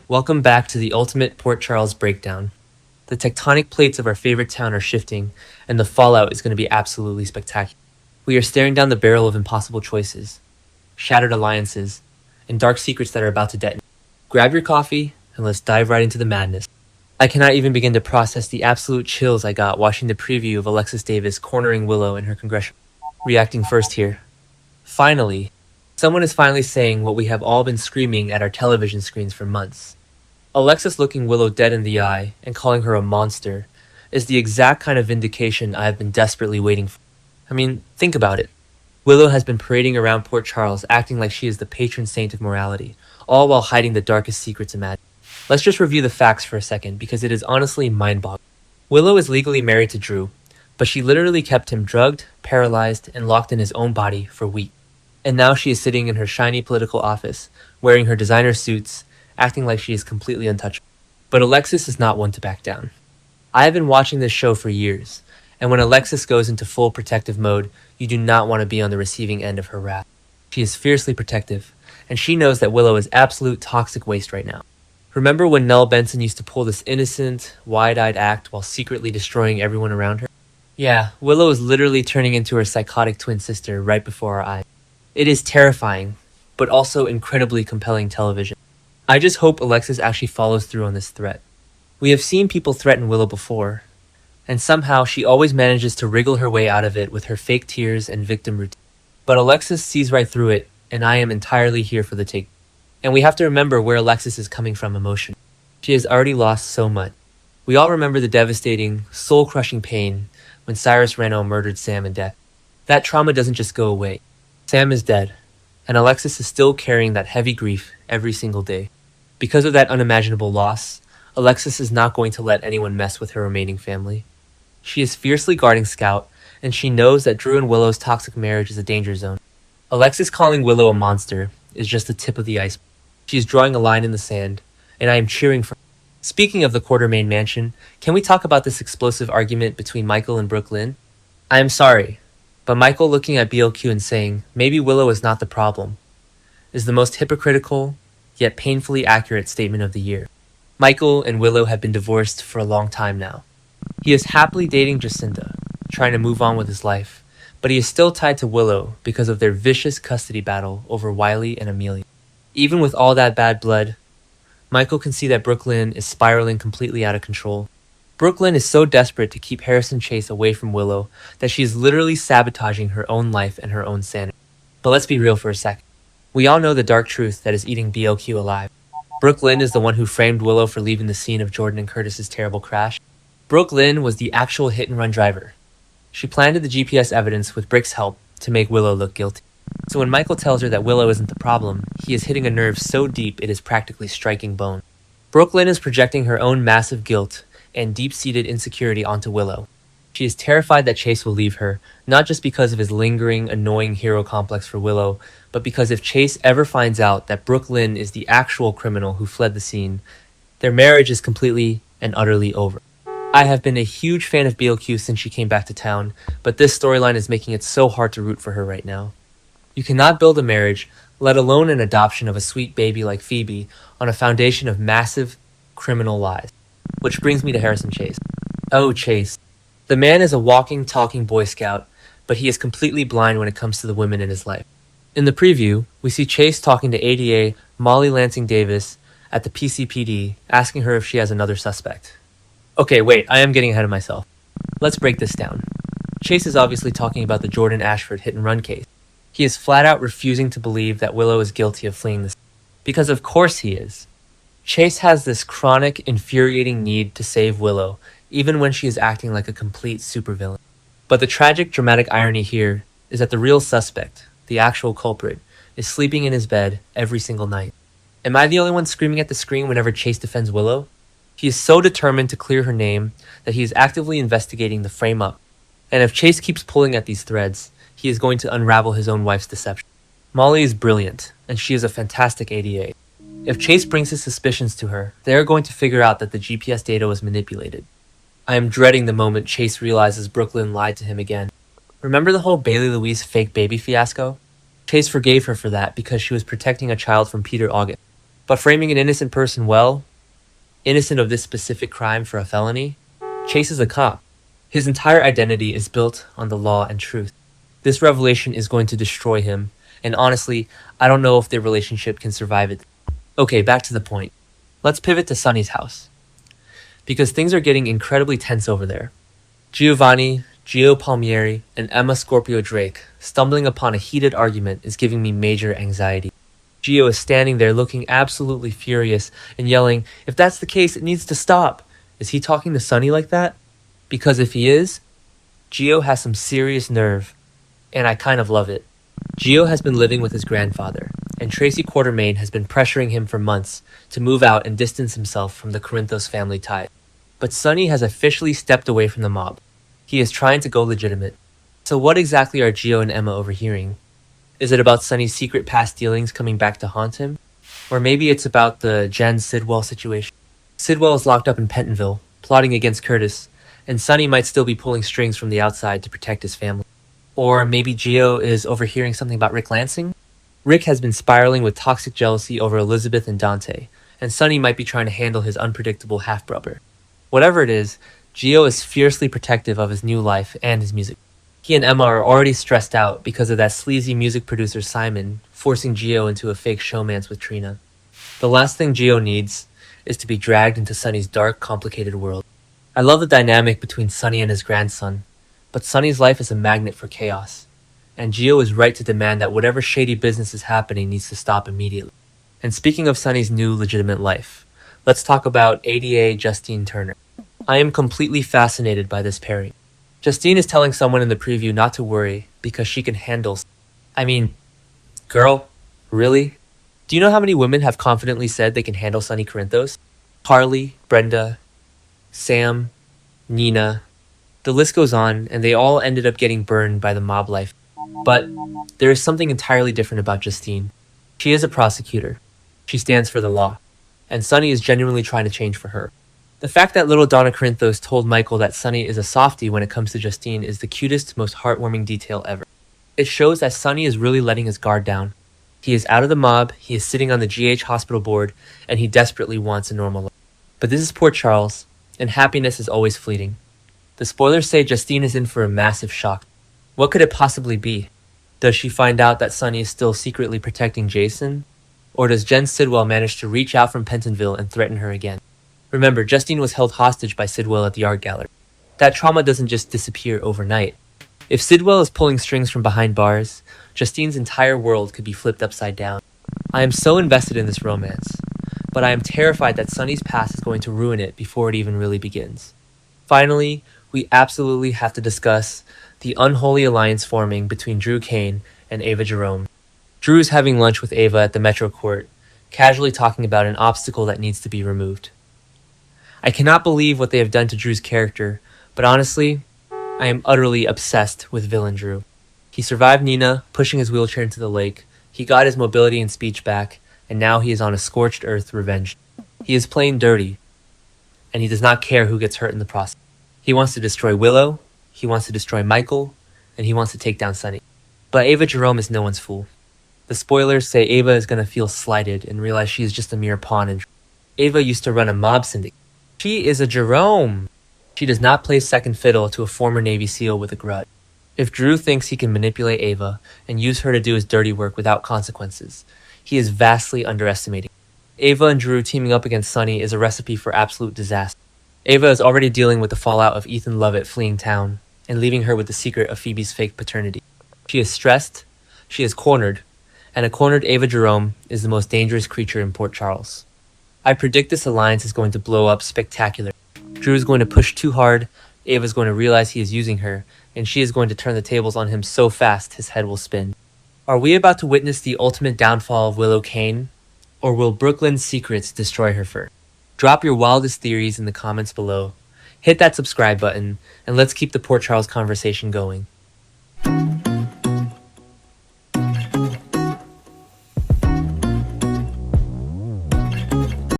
Welcome back to the ultimate Port Charles breakdown. The tectonic plates of our favorite town are shifting, and the fallout is going to be absolutely spectacular. We are staring down the barrel of impossible choices, shattered alliances, and dark secrets that are about to detonate. Grab your coffee, and let's dive right into the madness. I cannot even begin to process the absolute chills I got watching the preview of Alexis Davis cornering Willow in her congressional. Reacting first here. Finally, someone is finally saying what we have all been screaming at our television screens for months. Alexis looking Willow dead in the eye and calling her a monster is the exact kind of vindication I have been desperately waiting for. I mean, think about it. Willow has been parading around Port Charles acting like she is the patron saint of morality, all while hiding the darkest secrets imagined. Let's just review the facts for a second because it is honestly mind-boggling. Willow is legally married to Drew, but she literally kept him drugged, paralyzed, and locked in his own body for weeks. And now she is sitting in her shiny political office, wearing her designer suits, acting like she is completely untouchable. But Alexis is not one to back down. I have been watching this show for years, and when Alexis goes into full protective mode, you do not want to be on the receiving end of her wrath. She is fiercely protective, and she knows that Willow is absolute toxic waste right now. Remember when Nell Benson used to pull this innocent, wide-eyed act while secretly destroying everyone around her? Yeah, Willow is literally turning into her psychotic twin sister right before our eyes. It is terrifying, but also incredibly compelling television. I just hope Alexis actually follows through on this threat. We have seen people threaten Willow before, and somehow she always manages to wriggle her way out of it with her fake tears and victim routine. But Alexis sees right through it, and I am entirely here for the take. And we have to remember where Alexis is coming from emotionally. She has already lost so much. We all remember the devastating, soul-crushing pain when Cyrus Reno murdered Sam and Death. That trauma doesn't just go away. Sam is dead, and Alexis is still carrying that heavy grief every single day. Because of that unimaginable loss, Alexis is not going to let anyone mess with her remaining family. She is fiercely guarding Scout, and she knows that Drew and Willow's toxic marriage is a danger zone. Alexis calling Willow a monster is just the tip of the iceberg. She is drawing a line in the sand, and I am cheering for her. Speaking of the Quartermain mansion, can we talk about this explosive argument between Michael and Brook Lynn? I am sorry, but Michael looking at BLQ and saying, maybe Willow is not the problem, is the most hypocritical, yet painfully accurate statement of the year. Michael and Willow have been divorced for a long time now. He is happily dating Jacinda, trying to move on with his life, but he is still tied to Willow because of their vicious custody battle over Wiley and Amelia. Even with all that bad blood, Michael can see that Brook Lynn is spiraling completely out of control. Brook Lynn is so desperate to keep Harrison Chase away from Willow that she is literally sabotaging her own life and her own sanity. But let's be real for a second. We all know the dark truth that is eating BLQ alive. Brook Lynn is the one who framed Willow for leaving the scene of Jordan and Curtis's terrible crash. Brook Lynn was the actual hit-and-run driver. She planted the GPS evidence with Brick's help to make Willow look guilty. So when Michael tells her that Willow isn't the problem, he is hitting a nerve so deep it is practically striking bone. Brook Lynn is projecting her own massive guilt and deep-seated insecurity onto Willow. She is terrified that Chase will leave her, not just because of his lingering, annoying hero complex for Willow, but because if Chase ever finds out that Brook Lynn is the actual criminal who fled the scene, their marriage is completely and utterly over. I have been a huge fan of BLQ since she came back to town, but this storyline is making it so hard to root for her right now. You cannot build a marriage, let alone an adoption of a sweet baby like Phoebe, on a foundation of massive criminal lies. Which brings me to Harrison Chase. Oh, Chase. The man is a walking, talking Boy Scout, but he is completely blind when it comes to the women in his life. In the preview, we see Chase talking to ADA Molly Lansing Davis at the PCPD, asking her if she has another suspect. Okay, wait, I am getting ahead of myself. Let's break this down. Chase is obviously talking about the Jordan Ashford hit-and-run case. He is flat out refusing to believe that Willow is guilty of fleeing the scene. Because of course he is. Chase has this chronic, infuriating need to save Willow, even when she is acting like a complete supervillain. But the tragic, dramatic irony here is that the real suspect, the actual culprit, is sleeping in his bed every single night. Am I the only one screaming at the screen whenever Chase defends Willow? He is so determined to clear her name that he is actively investigating the frame-up. And if Chase keeps pulling at these threads, he is going to unravel his own wife's deception. Molly is brilliant, and she is a fantastic ADA. If Chase brings his suspicions to her, they are going to figure out that the GPS data was manipulated. I am dreading the moment Chase realizes Brook Lynn lied to him again. Remember the whole Bailey Louise fake baby fiasco? Chase forgave her for that because she was protecting a child from Peter August. But framing an innocent person well, innocent of this specific crime for a felony, Chase is a cop. His entire identity is built on the law and truth. This revelation is going to destroy him, and honestly, I don't know if their relationship can survive it. Okay, back to the point. Let's pivot to Sonny's house, because things are getting incredibly tense over there. Giovanni, Gio Palmieri, and Emma Scorpio Drake stumbling upon a heated argument is giving me major anxiety. Gio is standing there looking absolutely furious and yelling, "If that's the case, it needs to stop." Is he talking to Sonny like that? Because if he is, Gio has some serious nerve, and I kind of love it. Gio has been living with his grandfather, and Tracy Quartermain has been pressuring him for months to move out and distance himself from the Corinthos family tie. But Sonny has officially stepped away from the mob. He is trying to go legitimate. So what exactly are Gio and Emma overhearing? Is it about Sonny's secret past dealings coming back to haunt him? Or maybe it's about the Jen Sidwell situation. Sidwell is locked up in Pentonville, plotting against Curtis, and Sonny might still be pulling strings from the outside to protect his family. Or maybe Gio is overhearing something about Rick Lansing? Rick has been spiraling with toxic jealousy over Elizabeth and Dante, and Sonny might be trying to handle his unpredictable half-brother. Whatever it is, Gio is fiercely protective of his new life and his music. He and Emma are already stressed out because of that sleazy music producer Simon forcing Gio into a fake showmance with Trina. The last thing Gio needs is to be dragged into Sonny's dark, complicated world. I love the dynamic between Sonny and his grandson, but Sonny's life is a magnet for chaos, and Gio is right to demand that whatever shady business is happening needs to stop immediately. And speaking of Sonny's new legitimate life, let's talk about ADA Justine Turner. I am completely fascinated by this pairing. Justine is telling someone in the preview not to worry because she can handle. I mean, girl, really? Do you know how many women have confidently said they can handle Sonny Corinthos? Carly, Brenda, Sam, Nina. The list goes on, and they all ended up getting burned by the mob life. But there is something entirely different about Justine. She is a prosecutor. She stands for the law. And Sonny is genuinely trying to change for her. The fact that little Donna Corinthos told Michael that Sonny is a softie when it comes to Justine is the cutest, most heartwarming detail ever. It shows that Sonny is really letting his guard down. He is out of the mob, he is sitting on the GH hospital board, and he desperately wants a normal life. But this is Port Charles, and happiness is always fleeting. The spoilers say Justine is in for a massive shock. What could it possibly be? Does she find out that Sonny is still secretly protecting Jason? Or does Jen Sidwell manage to reach out from Pentonville and threaten her again? Remember, Justine was held hostage by Sidwell at the art gallery. That trauma doesn't just disappear overnight. If Sidwell is pulling strings from behind bars, Justine's entire world could be flipped upside down. I am so invested in this romance, but I am terrified that Sonny's past is going to ruin it before it even really begins. Finally, we absolutely have to discuss the unholy alliance forming between Drew Kane and Ava Jerome. Drew is having lunch with Ava at the Metro Court, casually talking about an obstacle that needs to be removed. I cannot believe what they have done to Drew's character, but honestly, I am utterly obsessed with villain Drew. He survived Nina, pushing his wheelchair into the lake, he got his mobility and speech back, and now he is on a scorched earth revenge. He is playing dirty, and he does not care who gets hurt in the process. He wants to destroy Willow, he wants to destroy Michael, and he wants to take down Sonny. But Ava Jerome is no one's fool. The spoilers say Ava is going to feel slighted and realize she is just a mere pawn. And Ava used to run a mob syndicate. She is a Jerome. She does not play second fiddle to a former Navy SEAL with a grudge. If Drew thinks he can manipulate Ava and use her to do his dirty work without consequences, he is vastly underestimating. Ava and Drew teaming up against Sonny is a recipe for absolute disaster. Ava is already dealing with the fallout of Ethan Lovett fleeing town and leaving her with the secret of Phoebe's fake paternity. She is stressed, she is cornered, and a cornered Ava Jerome is the most dangerous creature in Port Charles. I predict this alliance is going to blow up spectacularly. Drew is going to push too hard, Ava is going to realize he is using her, and she is going to turn the tables on him so fast his head will spin. Are we about to witness the ultimate downfall of Willow Kane, or will Brook Lynn's secrets destroy her first? Drop your wildest theories in the comments below, hit that subscribe button, and let's keep the Port Charles conversation going.